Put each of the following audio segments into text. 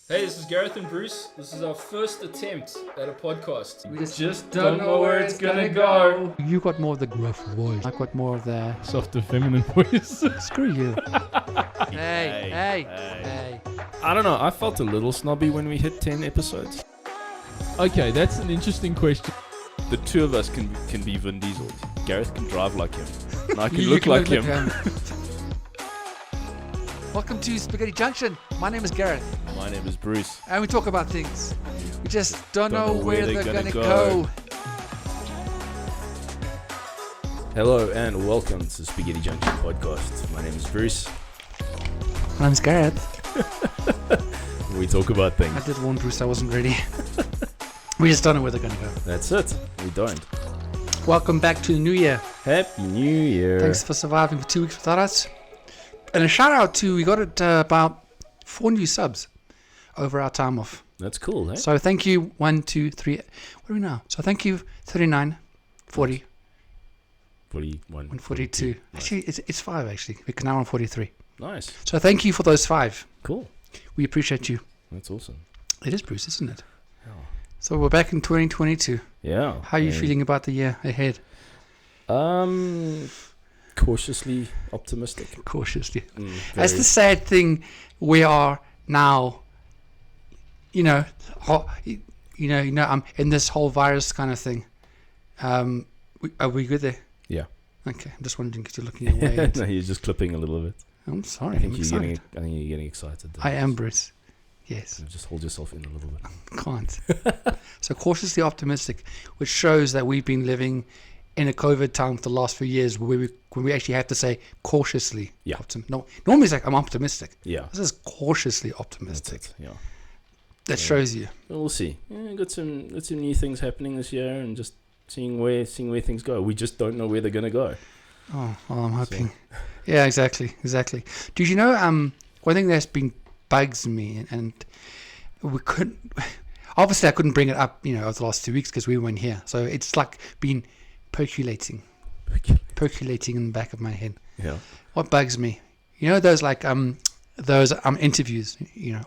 Hey, this is Gareth and Bruce. This is our first attempt at a podcast. We just don't know where it's gonna go. You got more of the gruff voice. I got more of the Softer feminine voice. screw you. Hey. Hey. I don't know, I felt a little snobby when we hit 10 episodes. Okay, that's an interesting question. The two of us can be Vin Diesel. Gareth can drive like him. And I can You look can like look him. Welcome to Spaghetti Junction. My name is Gareth, My name is Bruce. and we talk about things. We just don't know where they're gonna go. Hello and welcome to Spaghetti Junction podcast. My name is Bruce. My name's Gareth. We talk about I things. did warn Bruce I wasn't ready. We just don't know where they're gonna go. That's it. We don't. Welcome back to the new year. Happy New Year. Thanks for surviving for 2 weeks without us. And a shout out to, we got it about 4 new subs over our time off. That's cool, eh? So thank you, 1, 2, 3. What are we now? So thank you, 39, 40, 41. 142. Nice. Actually, it's 5 actually. We're now on 43. Nice. So thank you for those 5. Cool. We appreciate you. That's awesome. It is, Bruce, isn't it? Yeah. So we're back in 2022. Yeah. How are you feeling about the year ahead? Cautiously optimistic. Cautiously. Very. That's the sad thing. We are now, in this whole virus kind of thing. Are we good there? Yeah. Okay, I'm just wondering because you're looking away. No, you're just clipping a little bit. I'm sorry. I think I'm you're excited. getting excited. I am, Bruce. Yes, So just hold yourself in a little bit. can't. So cautiously optimistic, which shows that we've been living in a COVID time for the last few years when we actually have to say cautiously. Yeah. No, normally it's like I'm optimistic. Yeah. This is cautiously That's optimistic. it. Yeah. That shows you. Well, we'll see. Yeah, got some new things happening this year, and just seeing where things go. We just don't know where they're gonna go. Oh, well, I'm hoping. Yeah, exactly. Did you know? One thing that's been bugs me, and we couldn't. Obviously, I couldn't bring it up, over the last 2 weeks because we weren't here. So it's like been percolating in the back of my head. Yeah. What bugs me? Those those interviews,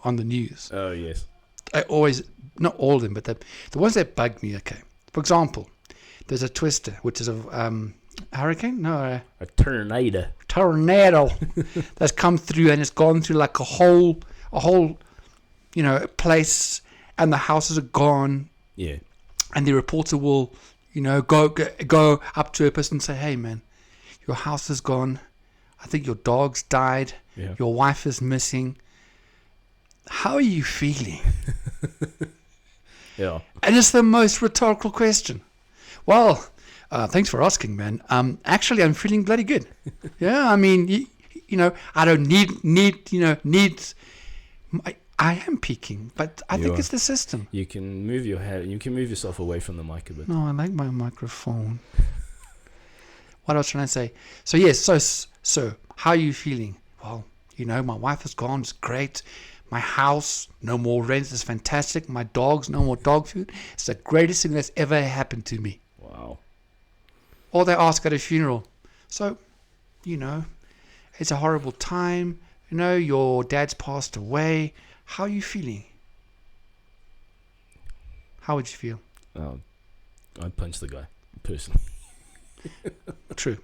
on the news. Oh yes. I always, not all of them, but the ones that bug me. Okay, for example, there's a twister, which is a hurricane. No, A tornado. tornado that's come through and it's gone through like a whole place, and the houses are gone, Yeah. and the reporter will go up to a person and say, hey man, your house is gone, I think your dog's died, Yeah. your wife is missing, how are you feeling? Yeah. And it's the most rhetorical question. Well, thanks for asking, man. Actually, I'm feeling bloody good. Yeah, I mean, I don't need. I am peaking, but I think it's the system. You can move your head. You can move yourself away from the mic a bit. No, I like my microphone. What I was trying to say. So yes, so how are you feeling? Well, my wife is gone. It's great. My house, no more rent. It's fantastic. My dogs, no more dog food. It's the greatest thing that's ever happened to me. Wow. Or they ask at a funeral. So, it's a horrible time. Your dad's passed away. How are you feeling? How would you feel? I'd punch the guy personally. True.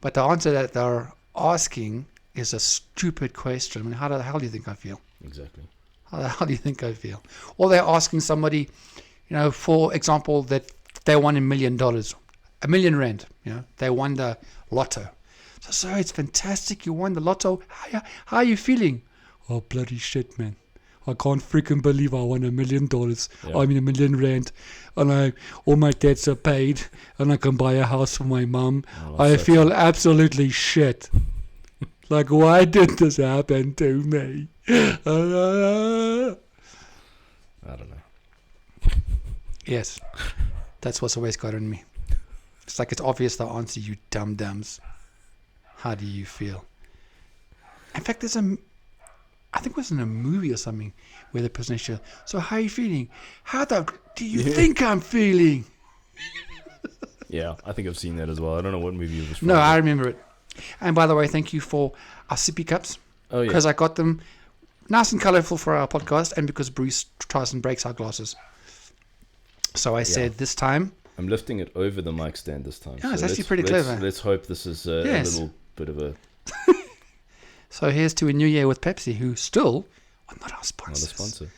But the answer that they're asking is a stupid question. I mean, how the hell do you think I feel? Exactly. How the hell do you think I feel? Or they're asking somebody, for example, that they won $1 million. R1 million, they won the lotto. So it's fantastic. You won the lotto. How are you feeling? Oh, bloody shit, man. I can't freaking believe I won $1 million. Yeah. I mean, R1 million. And all my debts are paid. And I can buy a house for my mum. Oh, I that's so feel absolutely shit. Like, why did this happen to me? I don't know. Yes. That's what's always got on me. It's like it's obvious the answer, you dum-dums. How do you feel? In fact, I think it was in a movie or something where the person said, so how are you feeling? How do you think I'm feeling? Yeah, I think I've seen that as well. I don't know what movie it was from. No, I remember it. And by the way, thank you for our sippy cups. Oh yeah. Because I got them nice and colourful for our podcast, and because Bruce tries and breaks our glasses. So I said this time. I'm lifting it over the mic stand this time. Yeah, it's actually pretty clever. Let's hope this is a little bit of a... So here's to a new year with Pepsi, who still are not our sponsors. Not a sponsor.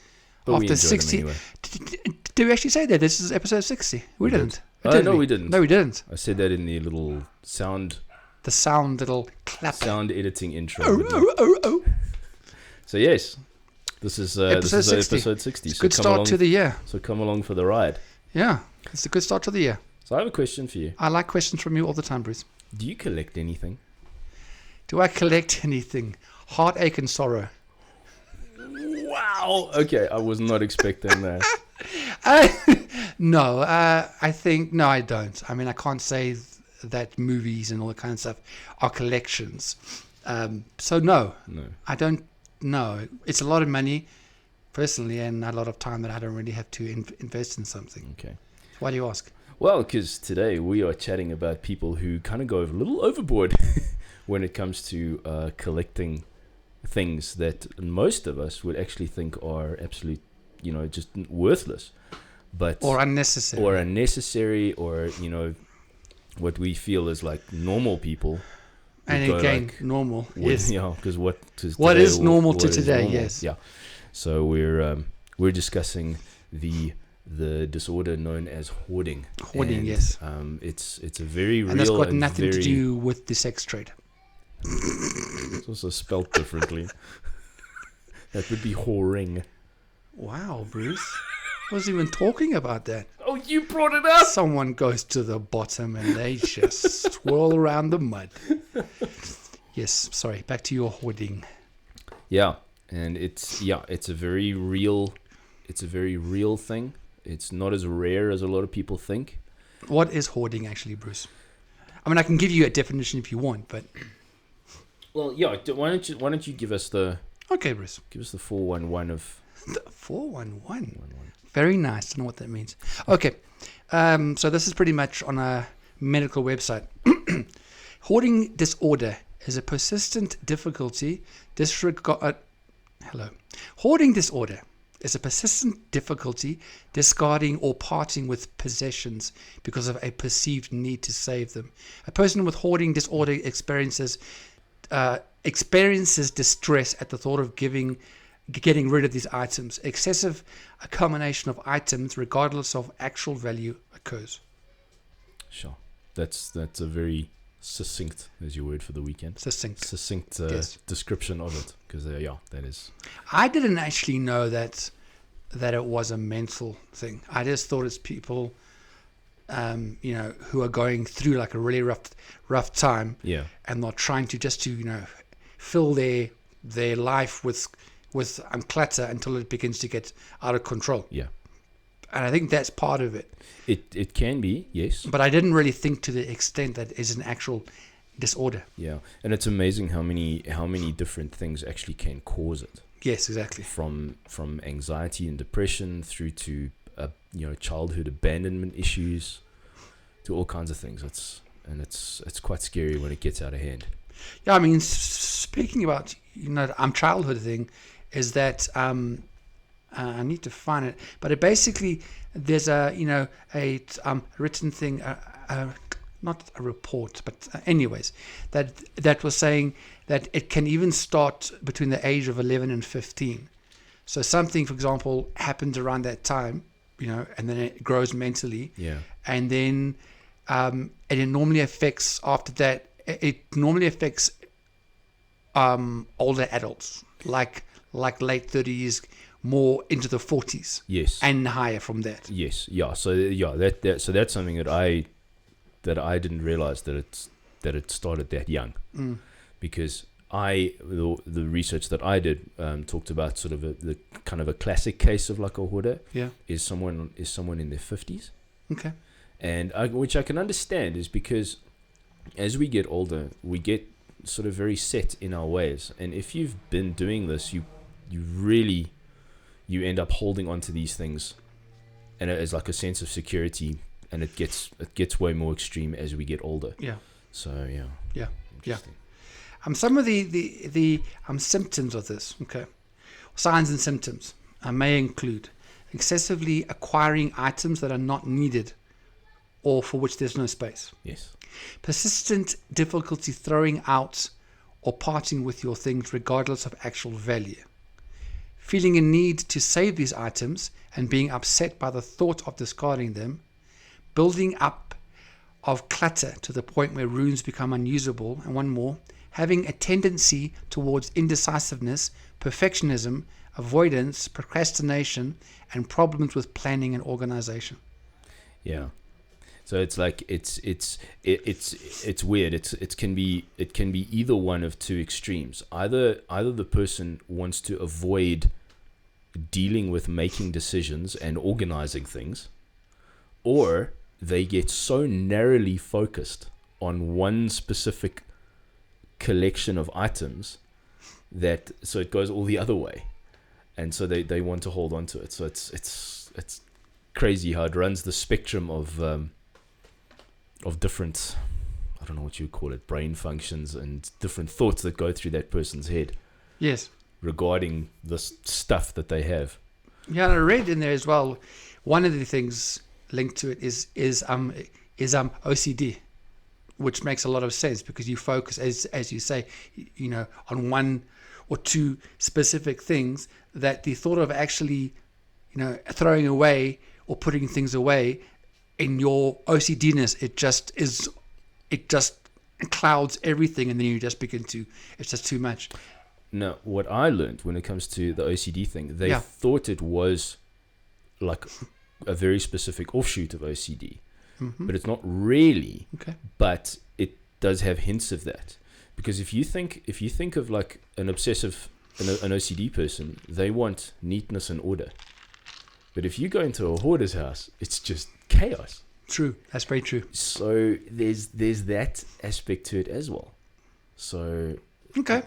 But we After enjoy 60... them anyway. Did we actually say that? This is episode 60. We didn't. No, we didn't. No, we didn't. I said that in the little sound... The sound little clap. Sound editing intro. Oh. So yes, this is Episode 60. episode 60. It's a good start to the year. So come along for the ride. Yeah, it's a good start to the year. So I have a question for you. I like questions from you all the time, Bruce. Do you collect anything? Do I collect anything? Heartache and sorrow. Wow. Okay, I was not expecting that. No, I think... No, I don't. I mean, I can't say that movies and all that kind of stuff are collections. So no, I don't know. It's a lot of money, personally, and a lot of time that I don't really have to invest in something. Okay. Why do you ask? Well, because today we are chatting about people who kind of go a little overboard when it comes to collecting things that most of us would actually think are absolute, just worthless. Or unnecessary. Or, what we feel is like normal people. And again, normal. Yes. Yeah, because what is normal to today? Normal. Yes. Yeah. So we're discussing the disorder known as hoarding. Hoarding, and, yes. It's a very real and that's got nothing to do with the sex trade. It's also spelled differently. That would be whoring. Wow, Bruce. I wasn't even talking about that. Oh, you brought it up. Someone goes to the bottom and they just swirl around the mud. Yes, sorry. Back to your hoarding. Yeah, and it's a very real thing. It's not as rare as a lot of people think. What is hoarding actually, Bruce? I mean, I can give you a definition if you want, but... Well, yeah, why don't you give us the... Okay, Bruce. Give us the 411 of... The 411? Very nice. I don't know what that means. Okay. So this is pretty much on a medical website. Hoarding disorder is a persistent difficulty Hoarding disorder is a persistent difficulty discarding or parting with possessions because of a perceived need to save them. A person with hoarding disorder experiences distress at the thought of getting rid of these items. Excessive accumulation of items, regardless of actual value, occurs. Sure. That's a very succinct, as your word for the weekend. Succinct yes. Description of it. Because, that is... I didn't actually know that it was a mental thing. I just thought it's people, who are going through like a really rough time. Yeah. And they're trying to fill their life with clutter until it begins to get out of control. Yeah. And I think that's part of it. It can be, yes. But I didn't really think to the extent that is an actual disorder. Yeah. And it's amazing how many different things actually can cause it. Yes, exactly. From anxiety and depression through to childhood abandonment issues to all kinds of things. It's quite scary when it gets out of hand. Yeah, I mean, speaking about childhood thing, is that I need to find it, but it basically there's a written thing, not a report, but anyways, that was saying that it can even start between the age of 11 and 15. So something, for example, happens around that time, and then it grows mentally. Yeah. And then it normally affects after that. It normally affects older adults, like late 30s, more into the 40s. Yes. And higher from that. Yes. Yeah. So so that's something that I didn't realize that it started that young. Because the research that I did talked about sort of the kind of a classic case of like a hoarder. Yeah. Is someone in their 50s. Okay. And which I can understand is because as we get older, we get sort of very set in our ways, and if you've been doing this, you end up holding on to these things, and it is like a sense of security, and it gets way more extreme as we get older. Yeah. So yeah. Yeah. Some of the symptoms of this. Okay. Signs and symptoms may include excessively acquiring items that are not needed or for which there's no space. Yes. Persistent difficulty throwing out or parting with your things regardless of actual value. Feeling a need to save these items and being upset by the thought of discarding them. Building up of clutter to the point where rooms become unusable. And one more, having a tendency towards indecisiveness, perfectionism, avoidance, procrastination, and problems with planning and organization. Yeah. So it's like it's weird. It can be either one of two extremes. Either the person wants to avoid dealing with making decisions and organizing things, or they get so narrowly focused on one specific collection of items that so it goes all the other way, and so they want to hold on to it. So it's crazy how it runs the spectrum of different, I don't know what you call it, brain functions and different thoughts that go through that person's head. Yes. Regarding this stuff that they have. Yeah, and I read in there as well. One of the things linked to it is OCD, which makes a lot of sense because you focus, as you say, on one or two specific things that the thought of actually, throwing away or putting things away. In your OCDness, it just clouds everything, and then you just begin to, it's just too much. Now, what I learned when it comes to the OCD thing, they thought it was like a very specific offshoot of OCD, but it's not really. Okay. But it does have hints of that, because if you think of like an obsessive, an OCD person, they want neatness and order. But if you go into a hoarder's house, it's just chaos. True. That's very true. So there's that aspect to it as well. So okay,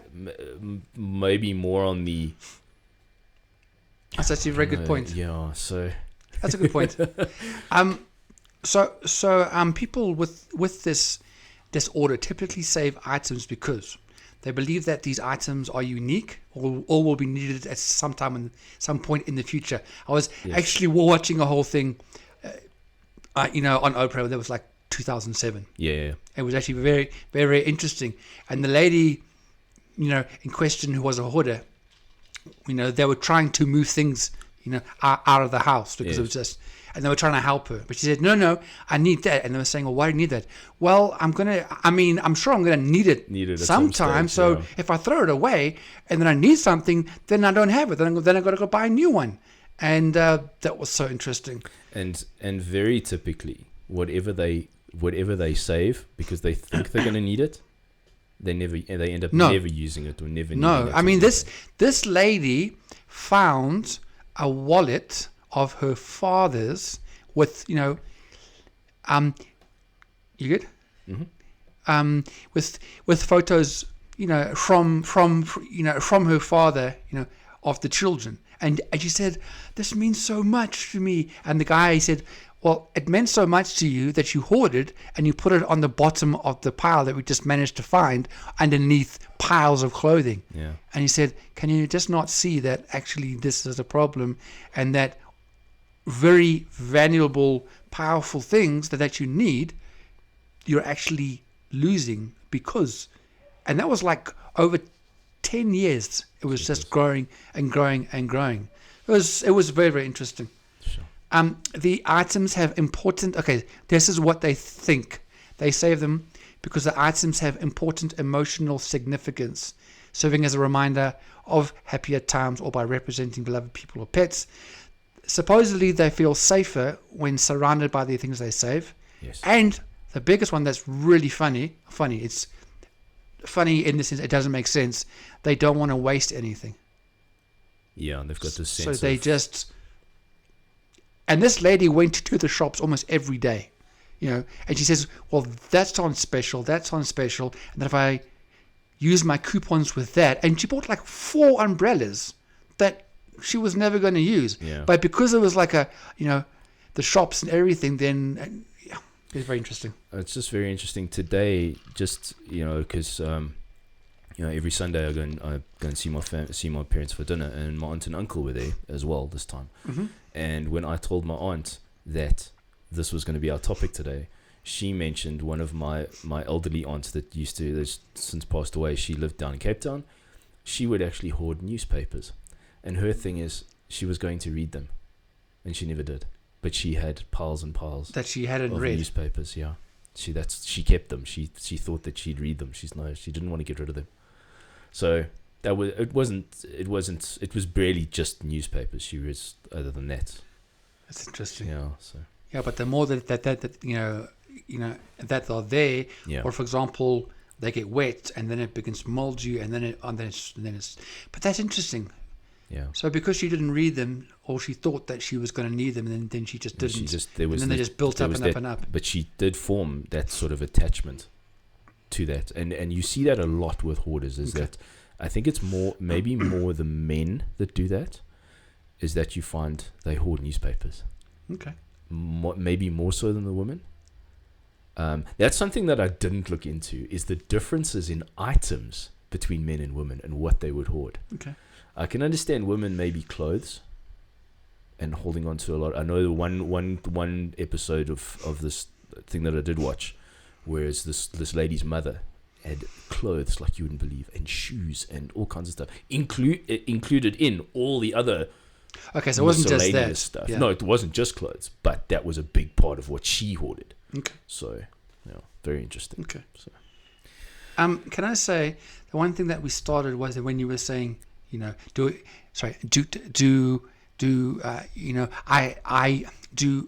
maybe more on the. That's actually a very good point. Yeah. So that's a good point. So people with this disorder typically save items because they believe that these items are unique or will be needed at some point in the future. I was actually watching a whole thing, on Oprah. That was like 2007. Yeah. It was actually very, very, very interesting. And the lady, in question, who was a hoarder, they were trying to move things, out of the house because it was just. And they were trying to help her. But she said, no, I need that. And they were saying, well, why do you need that? Well, I'm sure I'm going to need it sometime. So if I throw it away and then I need something, then I don't have it. Then I've got to go buy a new one. And that was so interesting. And very typically, whatever they save because they think they're going to need it, they end up never using it or never needing it. No, I mean, this lady found a wallet of her father's with you good? Mm-hmm. With photos from her father of the children, and she said, this means so much to me. And the guy said, well, it meant so much to you that you hoarded and you put it on the bottom of the pile that we just managed to find underneath piles of clothing. Yeah. And he said, can you just not see that actually this is a problem, and that very valuable, powerful things that you need, you're actually losing because, and that was like over 10 years. It was just growing and growing and growing. It was very, very interesting. Sure. The items have important. Okay, this is what they think. They save them because the items have important emotional significance, serving as a reminder of happier times or by representing beloved people or pets. Supposedly, they feel safer when surrounded by the things they save. Yes. And the biggest one that's really funny, it's funny in the sense it doesn't make sense. They don't want to waste anything. Yeah, and they've got this sense so they just. And this lady went to the shops almost every day, and she says, well, that's on special, and then if I use my coupons with that, and she bought like 4 umbrellas that she was never going to use. Yeah. But because it was like the shops and everything, then it's very interesting. It's just very interesting today, just, because every Sunday I go and see my parents for dinner, and my aunt and uncle were there as well this time. Mm-hmm. And when I told my aunt that this was going to be our topic today, she mentioned one of my elderly aunts that's since passed away. She lived down in Cape Town. She would actually hoard newspapers, and her thing is she was going to read them, and she never did. But she had piles and piles That she hadn't of read. newspapers. Yeah, she kept them. She thought that she'd read them. She didn't want to get rid of them. So it was barely just newspapers she read. Other than that, That's interesting. yeah. So Yeah, but the more that that are there, yeah, or for example, they get wet and then it begins to mold you, and then it's. But that's interesting. yeah. So because she didn't read them, or she thought that she was going to need them, and then she just And didn't. and then they just built up and up and up. But she did form that sort of attachment to that, and you see that a lot with hoarders. Is Okay. that I think it's maybe more the men that do that. Is that you find they hoard newspapers. Okay. Maybe more so than the women. That's something that I didn't look into, is the differences in items between men and women and what they would hoard. Okay. I can understand women maybe clothes and holding on to a lot. I know the one episode of this thing that I did watch, whereas this lady's mother had clothes like you wouldn't believe, and shoes and all kinds of stuff, included in all the other Okay, so it wasn't just that miscellaneous stuff. Yeah. No, it wasn't just clothes, but that was a big part of what she hoarded. Okay. So, yeah, very interesting. Okay. So. Can I say the one thing that we started was that when you were saying,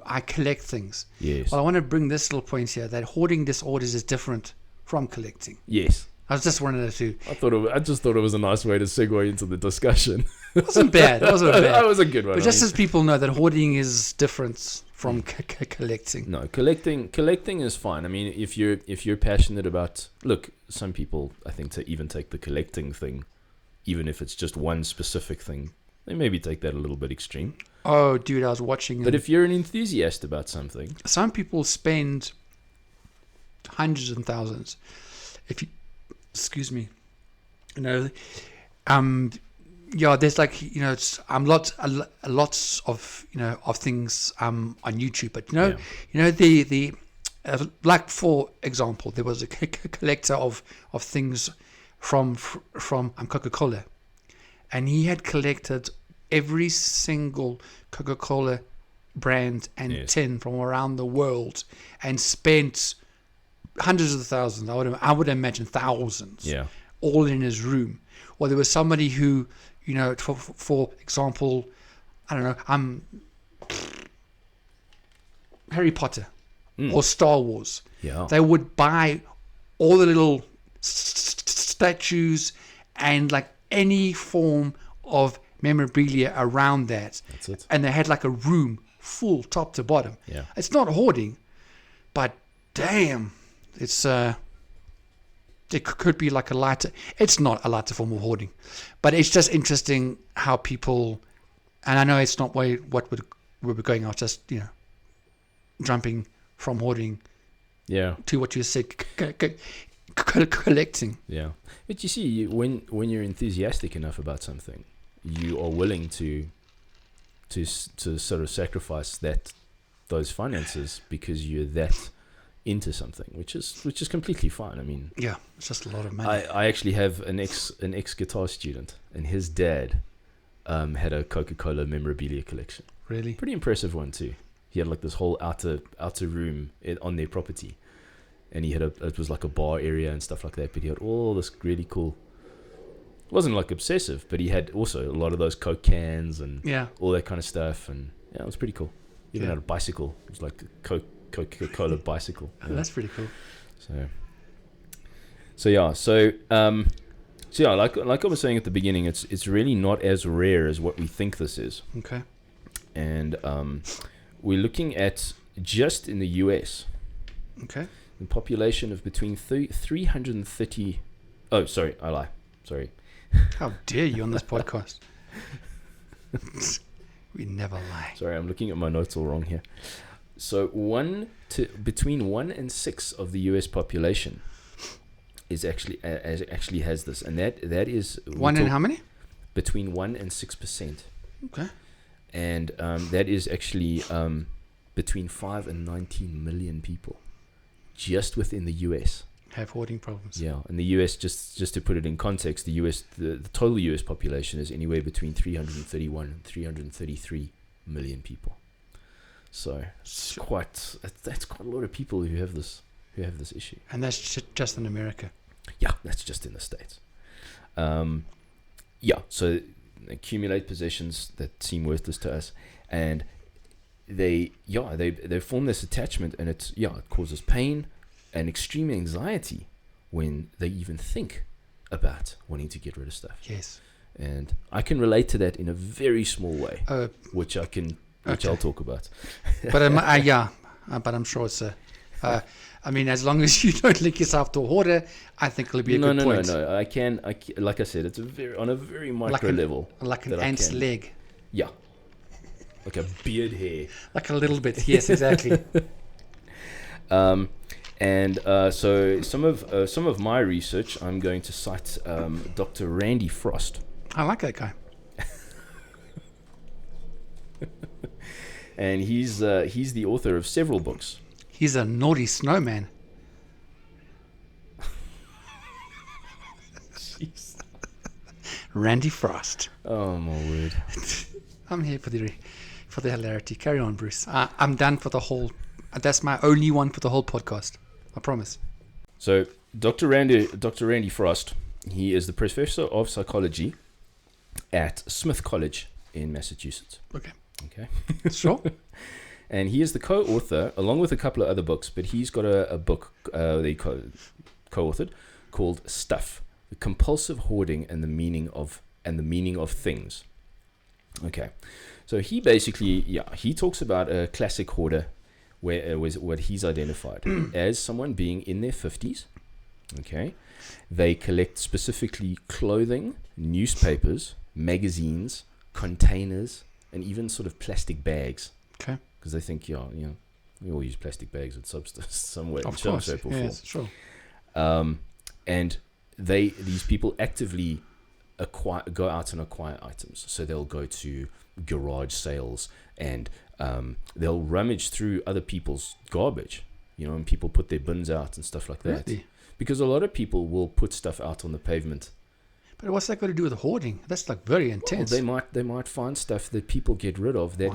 I collect things. Yes. Well, I want to bring this little point here that hoarding disorders is different from collecting. Yes. I was just wanted to. I just thought it was a nice way to segue into the discussion. It wasn't bad. It wasn't bad. That was a good one. But just as people know that hoarding is different from collecting. No, collecting is fine. I mean, if you're passionate about, look, some people, I think, to even take the collecting thing, even if it's just one specific thing, they maybe take that a little bit extreme. Oh, dude, I was watching. But if you're an enthusiast about something, Some people spend hundreds and thousands. If you, excuse me, there's like it's lots of of things on YouTube, but the like for example, there was a collector of things from Coca-Cola, and he had collected every single Coca-Cola brand and tin from around the world, and spent hundreds of thousands. I would imagine thousands. yeah, All in his room. Or there was somebody who, for example, I don't know, Harry Potter or Star Wars. yeah, They would buy all the little statues and like any form of memorabilia around that. that's it. And they had like a room full top to bottom. Yeah, It's not hoarding, but damn, it's it could be like a lighter. It's not a lighter form of hoarding, but it's just interesting how people. And I know it's not what we're going out. Just jumping from hoarding yeah, to what you said, collecting. yeah. But you see, when you're enthusiastic enough about something, you are willing to sort of sacrifice those finances because you're that into something, which is completely fine. I mean, Yeah, it's just a lot of money. I actually have an ex guitar student, and his dad had a Coca-Cola memorabilia collection. Really? Pretty impressive one too. He had like this whole outer room on their property, and he had it was like a bar area and stuff like that. But he had all this really cool. It wasn't like Obsessive, but he had also a lot of those Coke cans and Yeah. all that kind of stuff, and yeah, it was pretty cool. He even Yeah. had a bicycle. It was like a Coca-Cola bicycle. Oh, that's pretty cool. So like I was saying at the beginning, it's really not as rare as what we think this is, Okay. and we're looking at just in the US, Okay. a population of between 330. Oh, sorry, I lie. Sorry. How dare you on this podcast? We never lie. Sorry, I'm looking at my notes all wrong here. So between 1 and 6 of the US population is actually has this, and that is One in how many? between 1 and 6%, Okay. and that is actually between 5 and 19 million people, just within the U.S. Have hoarding problems. Yeah, in the U.S., just to put it in context, the U.S. the total U.S. population is anywhere between 331 and 333 million people. So it's that's quite a lot of people who have this issue. And that's just in America. Yeah, that's just in the States. So accumulate possessions that seem worthless to us, and they form this attachment, and it causes pain and extreme anxiety when they even think about wanting to get rid of stuff. Yes. And I can relate to that in a very small way, which I'll talk about. But but I'm sure it's as long as you don't link yourself to a hoarder, I think it'll be a good point. No. I can, like I said, it's on a very micro level. Like an ant's leg. Yeah. Like a beard hair. Like a little bit. Yes, exactly. So some of my research, I'm going to cite Dr. Randy Frost. I like that guy. And he's the author of several books. He's a naughty snowman. Jeez. Randy Frost. Oh my word! I'm here for the hilarity. Carry on, Bruce. I'm done for the whole. That's my only one for the whole podcast. I promise. So Dr. Randy Frost, he is the professor of psychology at Smith College in Massachusetts. Okay. Sure. And he is the co-author, along with a couple of other books, but he's got a book they co-authored called Stuff: Compulsive Hoarding and the Meaning of Things. Okay. So he basically, he talks about a classic hoarder, where was what he's identified as someone being in their 50s. Okay. They collect specifically clothing, newspapers, magazines, containers, and even sort of plastic bags. Okay. Because they think, we all use plastic bags at somewhere, of in some course. shape or form. Yes, sure. And these people actively go out and acquire items. So they'll go to garage sales, and they'll rummage through other people's garbage, and people put their bins out and stuff like that. Really? Because a lot of people will put stuff out on the pavement. But what's that got to do with hoarding? That's like very intense. Well, they might find stuff that people get rid of that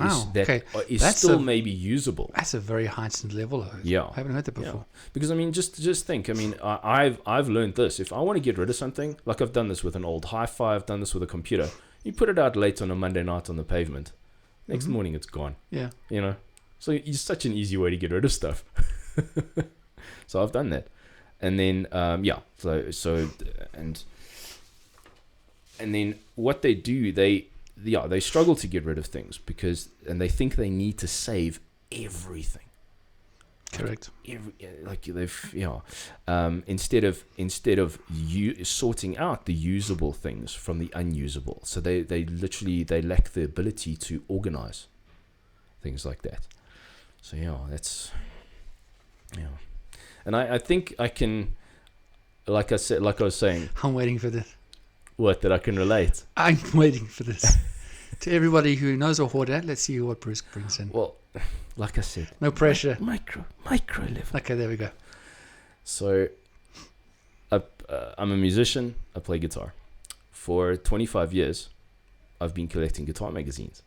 is That's still maybe usable. That's a very heightened level. Yeah, I haven't heard that before. Yeah. Because just think. I've learned this. If I want to get rid of something, like I've done this with an old hi-fi, I've done this with a computer. You put it out late on a Monday night on the pavement. Next morning it's gone. Yeah. So it's such an easy way to get rid of stuff. So I've done that, and then and then what they do, they struggle to get rid of things and they think they need to save everything. Correct. Instead of sorting out the usable things from the unusable. So they lack the ability to organize things like that. So that's and I think I can, like I was saying. I'm waiting for this. What, that I can relate? I'm waiting for this. To everybody who knows a hoarder, let's see what Bruce brings in. Well, like I said, no pressure. Micro level. Okay, there we go. So, I'm a musician. I play guitar. For 25 years, I've been collecting guitar magazines.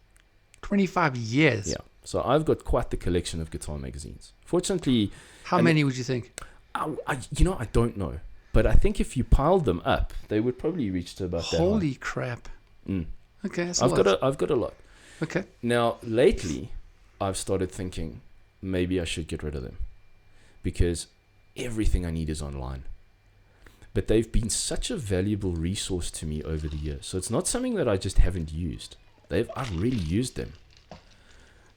25 years? Yeah. So I've got quite the collection of guitar magazines. Fortunately... How many would you think? I don't know. But I think if you piled them up, they would probably reach to about that high. Holy crap. Mm. Okay, that's I've got a lot. Okay. Now, lately, I've started thinking maybe I should get rid of them, because everything I need is online. But they've been such a valuable resource to me over the years. So it's not something that I just haven't used. I've really used them.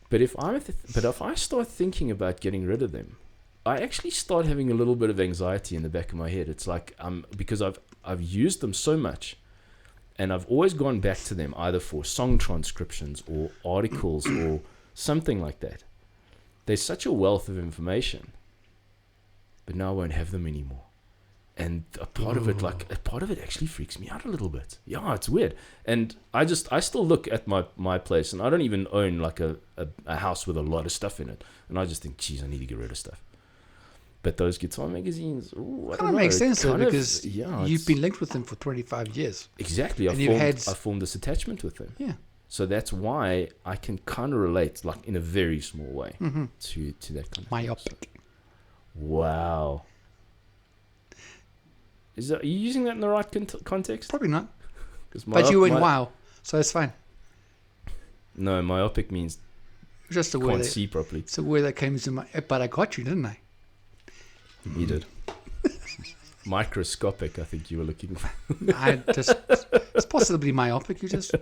But if I start thinking about getting rid of them, I actually start having a little bit of anxiety in the back of my head. It's like because I've used them so much, and I've always gone back to them either for song transcriptions or articles or something like that. There's such a wealth of information, but now I won't have them anymore. And a part of it actually freaks me out a little bit. Yeah, it's weird. And I still look at my place, and I don't even own like a house with a lot of stuff in it. And I just think, geez, I need to get rid of stuff. But those guitar magazines, Kind of makes sense though, because you've been linked with them for 25 years. Exactly. I formed this attachment with them. Yeah. So that's why I can kind of relate, like in a very small way, to that kind of Myopic. thing. Wow. Are you using that in the right context? Probably not. But you went wow, so it's fine. No, myopic means just a word. Can't see properly. It's a word that came to my. But I got you, didn't I? You did. Microscopic, I think you were looking for. It's possibly myopic. You just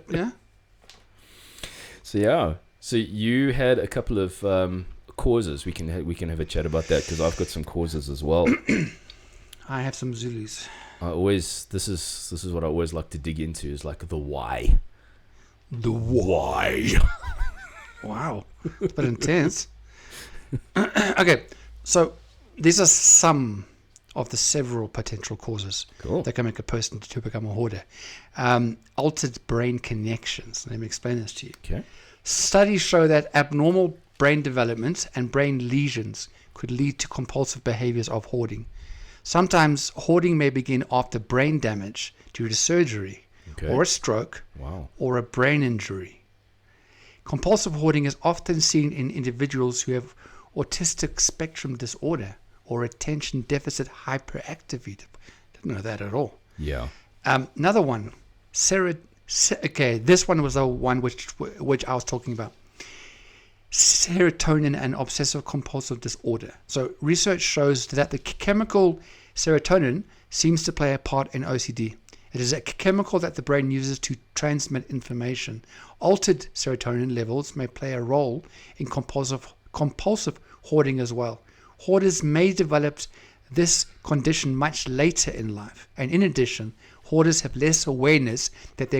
So you had a couple of causes. We can have a chat about that because I've got some causes as well. I have some Zulus. This is what I always like to dig into, is like the why. The why. Wow, it's a bit intense. Okay, so these are some of the several potential causes that can make a person to become a hoarder. Altered brain connections. Let me explain this to you. Okay. Studies show that abnormal brain development and brain lesions could lead to compulsive behaviors of hoarding. Sometimes hoarding may begin after brain damage due to surgery or a stroke or a brain injury. Compulsive hoarding is often seen in individuals who have autistic spectrum disorder or attention deficit hyperactivity. Didn't know that at all. Yeah. Another one, this one was the one which I was talking about. Serotonin and obsessive compulsive disorder. So research shows that the chemical serotonin seems to play a part in OCD. It is a chemical that the brain uses to transmit information. Altered serotonin levels may play a role in compulsive hoarding as well. Hoarders may develop this condition much later in life. And in addition, hoarders have less awareness that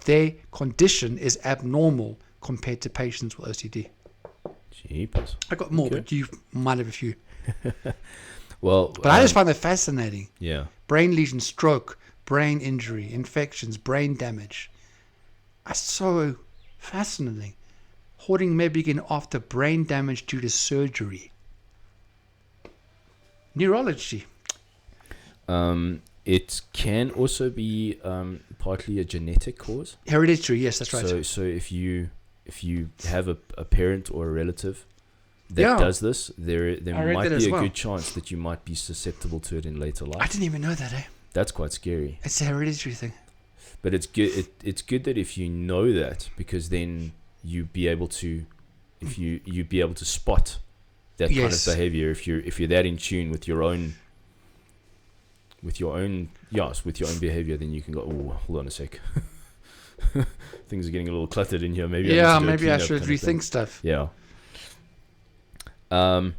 their condition is abnormal compared to patients with OCD. Jeepers. I got more, but you might have a few. But I just find that fascinating. Yeah. Brain lesion, stroke, brain injury, infections, brain damage. That's so fascinating. Hoarding may begin after brain damage due to surgery. Neurology. It can also be partly a genetic cause. Hereditary, yes, that's right. So if you have a parent or a relative that does this, there might be a good chance that you might be susceptible to it in later life. I didn't even know that, eh? That's quite scary. It's a hereditary thing. But it's good. It's good that if you know that, because then you'd be able to spot that kind of behavior if you're that in tune with your own behavior. Then you can go, oh, hold on a sec. Things are getting a little cluttered in here. Maybe I should rethink stuff. Yeah. We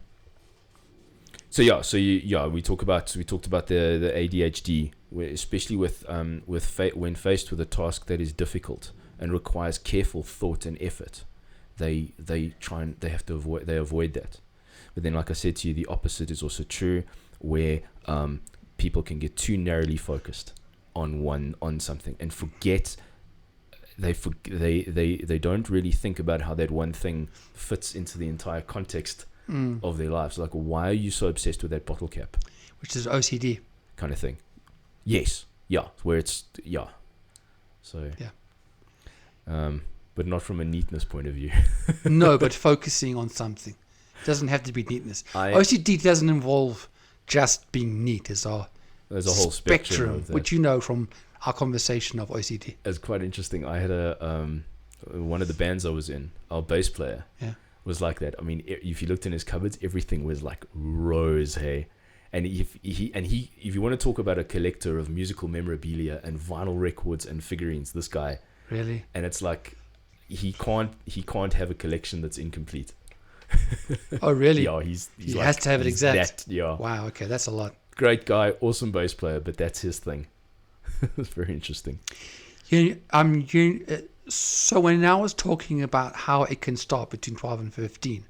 talked about the ADHD, where especially when faced with a task that is difficult and requires careful thought and effort, they avoid that. But then, like I said to you, the opposite is also true, where people can get too narrowly focused on something and forget. They don't really think about how that one thing fits into the entire context of their lives. Like, why are you so obsessed with that bottle cap? Which is OCD kind of thing. Yes. Yeah. Where it's So yeah. But not from a neatness point of view. No, but focusing on something. It doesn't have to be neatness. OCD doesn't involve just being neat. There's a whole spectrum which you know from our conversation of OCD. It's quite interesting. I had one of the bands I was in, our bass player was like that. I mean, if you looked in his cupboards, everything was like rows, hey. And if you want to talk about a collector of musical memorabilia and vinyl records and figurines, this guy. Really? And it's like he can't have a collection that's incomplete. Oh, really? Yeah, he has to have it exact. Yeah. Wow. Okay, that's a lot. Great guy, awesome bass player, but that's his thing. It's very interesting. So when I was talking about how it can start between 12 and 15,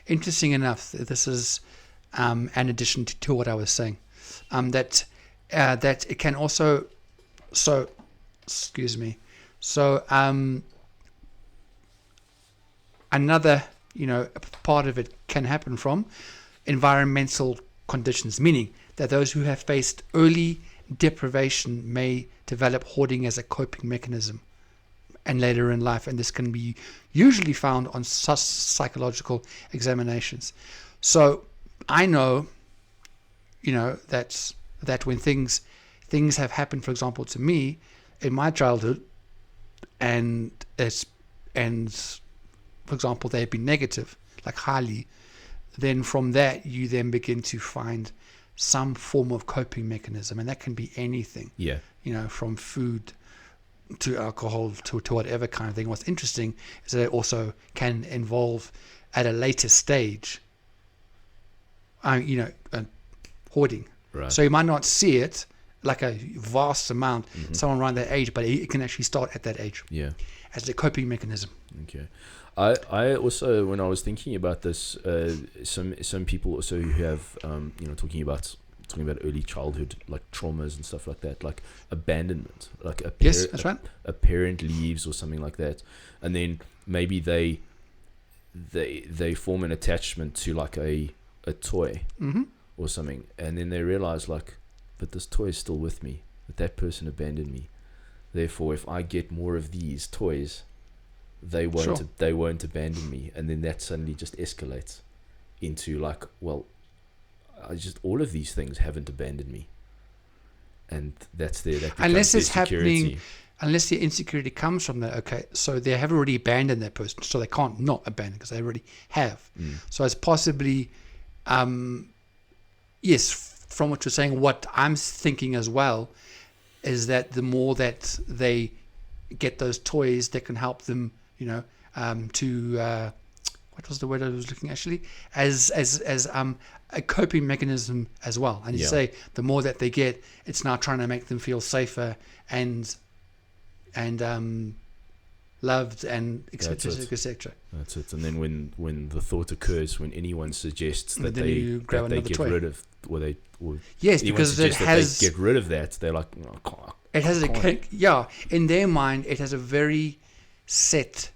interesting enough, this is in addition to what I was saying, that it can also, so another part of it can happen from environmental conditions, meaning that those who have faced early deprivation may develop hoarding as a coping mechanism and later in life, and this can be usually found on psychological examinations. So I know that when things have happened, for example, to me in my childhood, and for example they've been negative, like highly, then from that you then begin to find some form of coping mechanism, and that can be anything, from food to alcohol to whatever kind of thing. What's interesting is that it also can involve at a later stage hoarding. Right. So you might not see it like a vast amount, someone around that age, but it can actually start at that age as a coping mechanism. Okay. I also, when I was thinking about this, some people also who have talking about early childhood, like traumas and stuff like that, like abandonment, like Yes, that's right. a parent leaves or something like that, and then maybe they form an attachment to like a toy or something, and then they realize like, but this toy is still with me, but that person abandoned me, therefore if I get more of these toys, they won't abandon me, and then that suddenly just escalates into like, well, all of these things haven't abandoned me, and that unless it's insecurity. happening, unless the insecurity comes from that. Okay, so they have already abandoned that person, so they can't not abandon because they already have. So it's possibly, yes, from what you're saying, what I'm thinking as well is that the more that they get those toys that can help them, to what was the word I was looking actually, as a coping mechanism as well. And you say the more that they get, it's now trying to make them feel safer and loved and etc. etc. That's it. And then when the thought occurs, when anyone suggests that they get toy. rid of, yes, because it has they get rid of that, they're like, it has in their mind it has a very set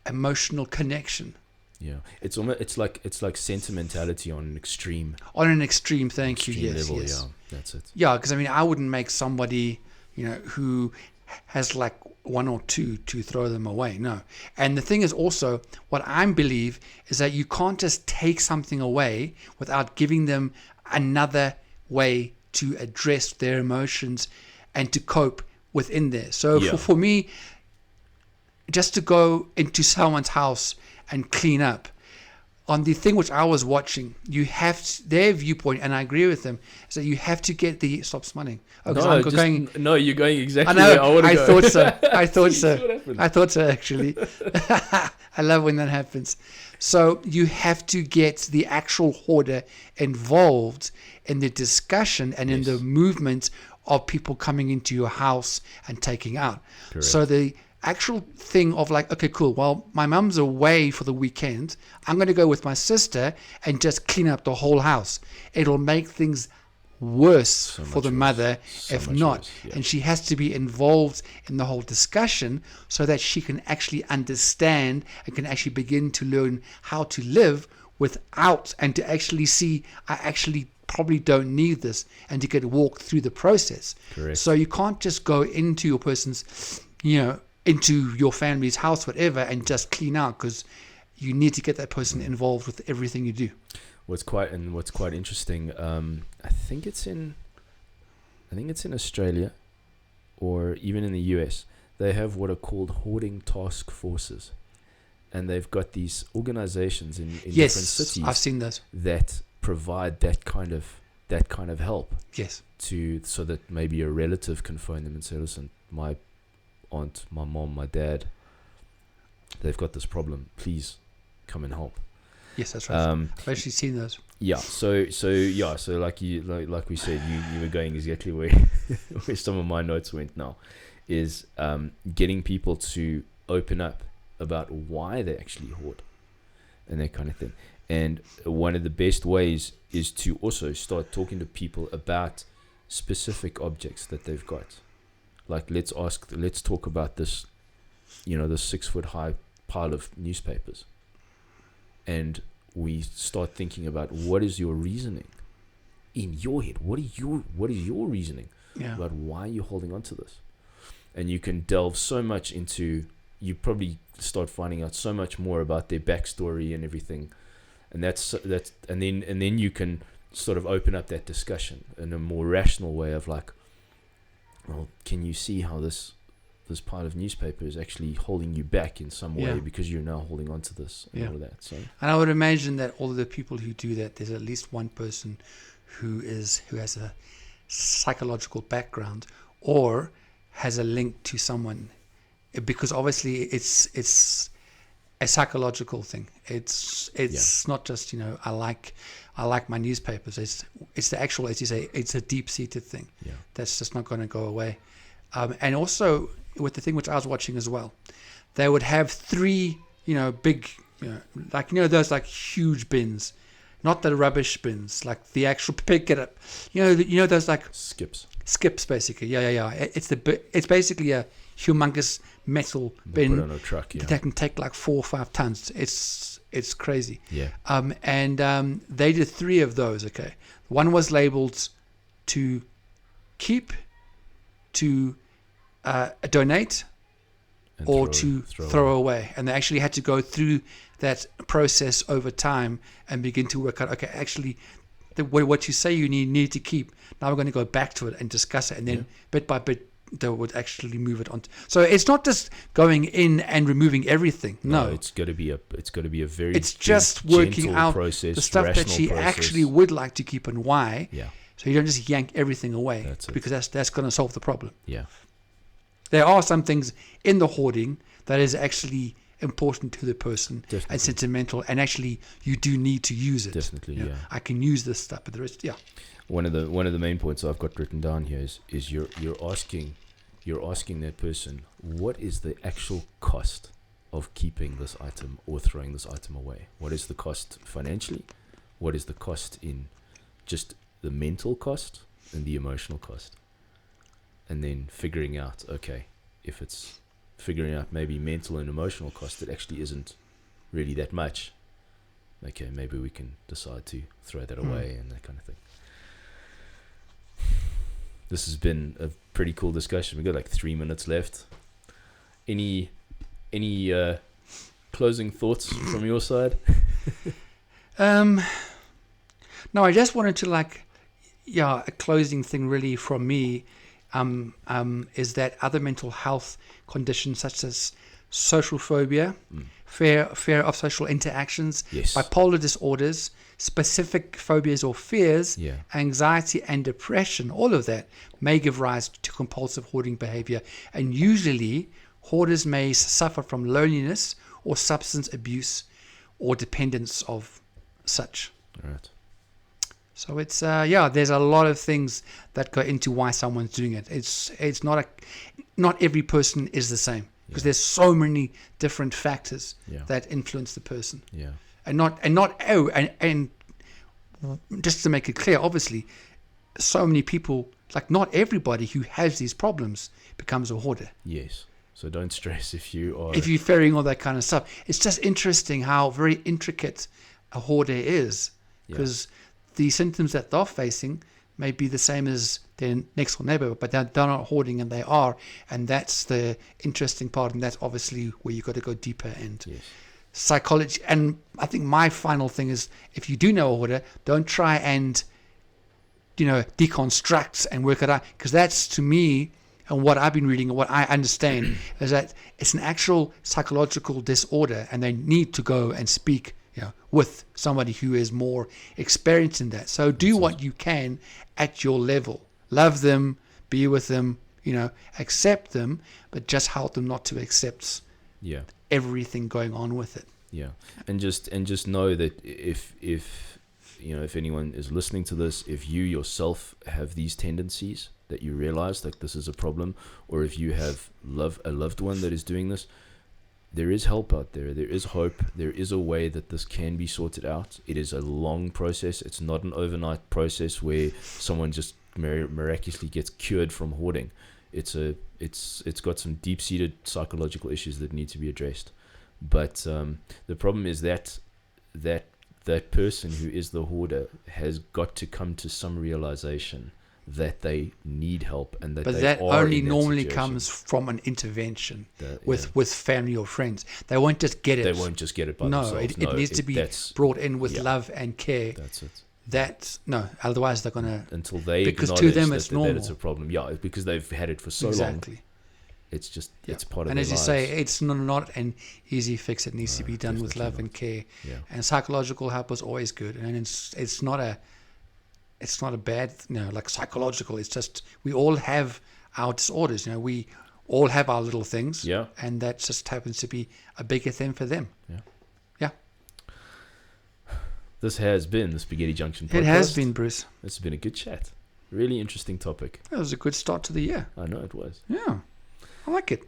emotional connection. Yeah, it's almost it's like sentimentality on an extreme. On an extreme, thank you. Yes, level, yes. Yeah, that's it. Yeah, because I wouldn't make somebody, who has like one or two to throw them away. No. And the thing is also, what I believe is that you can't just take something away without giving them another way to address their emotions and to cope within there. So for me, just to go into someone's house and clean up, on the thing which I was watching, you have their viewpoint, and I agree with them, is that you have to get the stop smiling. Oh, no, you're going exactly I know, where I want to go. thought so. I thought so actually. I love when that happens. So you have to get the actual hoarder involved in the discussion and in the movement of people coming into your house and taking out. Correct. So the actual thing of like, okay, cool, well, my mum's away for the weekend, I'm going to go with my sister and just clean up the whole house. It'll make things worse for the mother if not. And she has to be involved in the whole discussion so that she can actually understand and can actually begin to learn how to live without, and to actually see, I actually probably don't need this, and to get walk through the process. Correct. So you can't just go into your person's, into your family's house, whatever, and just clean out, because you need to get that person involved with everything you do. What's quite interesting, I think it's in Australia, or even in the US, they have what are called hoarding task forces, and they've got these organizations in different cities. I've seen those that provide that kind of help. Yes. So that maybe a relative can phone them and say, listen, my aunt, my mom, my dad, they've got this problem, please come and help. Yes, that's right. I've actually seen those. Yeah, so like we said, you were going exactly where where some of my notes went now, is getting people to open up about why they actually hoard and that kind of thing. And one of the best ways is to also start talking to people about specific objects that they've got. Like, let's talk about this, this 6 foot high pile of newspapers. And we start thinking about, what is your reasoning in your head? What is your reasoning about why you're holding on to this? And you can delve so much into, you probably start finding out so much more about their backstory and everything. And and then you can sort of open up that discussion in a more rational way of like, well, can you see how this pile of newspaper is actually holding you back in some way because you're now holding on to this and all of that. So, and I would imagine that all of the people who do that, there's at least one person who has a psychological background or has a link to someone, because obviously it's a psychological thing. It's not just I like my newspapers. It's the actual, as you say, it's a deep-seated thing that's just not going to go away. And also with the thing which I was watching as well, they would have 3 big those like huge bins, not the rubbish bins, like the actual pick it up. Those like skips basically. It's basically a humongous metal bin put on a truck, that can take like 4 or 5 tons. It's crazy. And they did 3 of those. Okay, one was labeled to keep, to donate, and or to throw away. And they actually had to go through that process over time and begin to work out, okay, actually what you say you need to keep, now we're going to go back to it and discuss it, and then bit by bit they would actually move it on. So it's not just going in and removing everything. No, it's got to be a very it's just working out process, the stuff that she actually would like to keep and why. So you don't just yank everything away, because that's going to solve the problem. There are some things in the hoarding that is actually important to the person and sentimental, and actually you do need to use it. Definitely, I can use this stuff, but the rest, One of the main points I've got written down here is you're asking that person, what is the actual cost of keeping this item or throwing this item away? What is the cost financially? What is the cost in just the mental cost and the emotional cost? And then figuring out, okay, if it's figuring out maybe mental and emotional cost, it actually isn't really that much. Okay, maybe we can decide to throw that away and that kind of thing. This has been a pretty cool discussion. We've got like 3 minutes left. Any closing thoughts from your side? No, I just wanted to a closing thing really from me is that other mental health conditions such as social phobia, fear of social interactions, bipolar disorders, specific phobias or fears, anxiety and depression, all of that may give rise to compulsive hoarding behavior. And usually hoarders may suffer from loneliness or substance abuse or dependence of such. All right. So it's there's a lot of things that go into why someone's doing it. It's not every person is the same, because there's so many different factors that influence the person. And just to make it clear, obviously, so many people, like not everybody who has these problems becomes a hoarder. Yes. So don't stress if you're ferrying all that kind of stuff. It's just interesting how very intricate a hoarder is, because the symptoms that they're facing may be the same as their next door neighbor, but they're not hoarding and they are. And that's the interesting part. And that's obviously where you've got to go deeper and psychology. And I think my final thing is, if you do know a hoarder, don't try and, deconstruct and work it out. Because that's, to me, and what I've been reading and what I understand is that it's an actual psychological disorder, and they need to go and speak with somebody who is more experienced in that. So do what you can at your level. Love them, be with them, accept them, but just help them not to accept everything going on with it. Yeah. And just know that if anyone is listening to this, if you yourself have these tendencies that you realize that this is a problem, or if you have a loved one that is doing this, there is help out there. There is hope. There is a way that this can be sorted out. It is a long process. It's not an overnight process where someone just miraculously gets cured from hoarding. It's got some deep-seated psychological issues that need to be addressed. But the problem is that person who is the hoarder has got to come to some realization that they need help, and that But they that are only in that normally situation. comes from an intervention That- with family or friends. They won't just get it. They won't just get it by no, themselves. it needs to be that's- brought in with yeah. love and care. That's it. Otherwise they're gonna. Until they Because to acknowledge them that, it's that normal. it's a problem. Yeah, because they've had it for so long. Exactly. It's just Yeah. it's part of And their as you lives. say, it's not an easy fix. It needs to be done with definitely love not. and care. Yeah. And psychological help is always good. And it's not a bad, like psychological. It's just we all have our disorders. We all have our little things. Yeah. And that just happens to be a bigger thing for them. Yeah. Yeah. This has been the Spaghetti Junction podcast. It has been, Bruce. This has been a good chat. Really interesting topic. It was a good start to the year. I know it was. Yeah. I like it.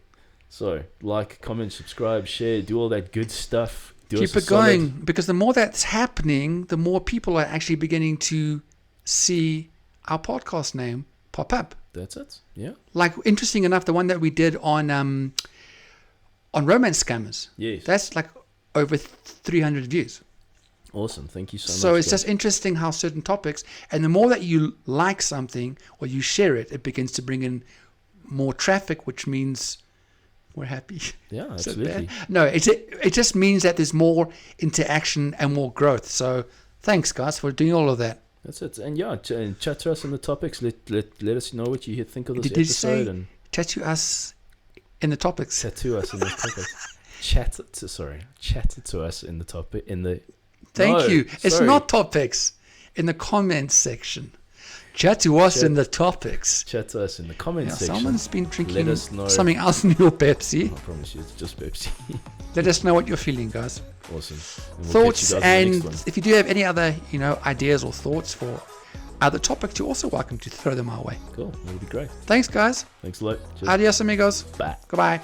So, like, comment, subscribe, share, do all that good stuff. Do us Keep a it going, solid. because the more that's happening, the more people are actually beginning to see our podcast name pop up. That's it. Yeah. Like, interesting enough, the one that we did on romance scammers, Yes. that's like over 300 views. Awesome. Thank you so much. So it's guys. just interesting how certain topics, and the more that you like something or you share it, it begins to bring in more traffic, which means we're happy. Yeah, Is that absolutely. bad? No, it just means that there's more interaction and more growth. So thanks, guys, for doing all of that. That's it. And yeah, and chat to us on the topics. Let us know what you think of this Did you episode. say And chat to us in the topics? chat to us in the topics. Chat to us in the topic in the. Thank No, you. It's sorry. not topics. In the comments section. Chat to us Chat- in the topics. Chat to us in the comment Yeah, section. someone's been drinking us know. something else in your Pepsi. I promise you, it's just Pepsi. Let us know what you're feeling, guys. Awesome. And we'll Thoughts, catch you guys in the and next one. if you do have any other, ideas or thoughts for other topics, you're also welcome to throw them our way. Cool. That'll be great. Thanks, guys. Thanks a lot. Cheers. Adios, amigos. Bye. Goodbye.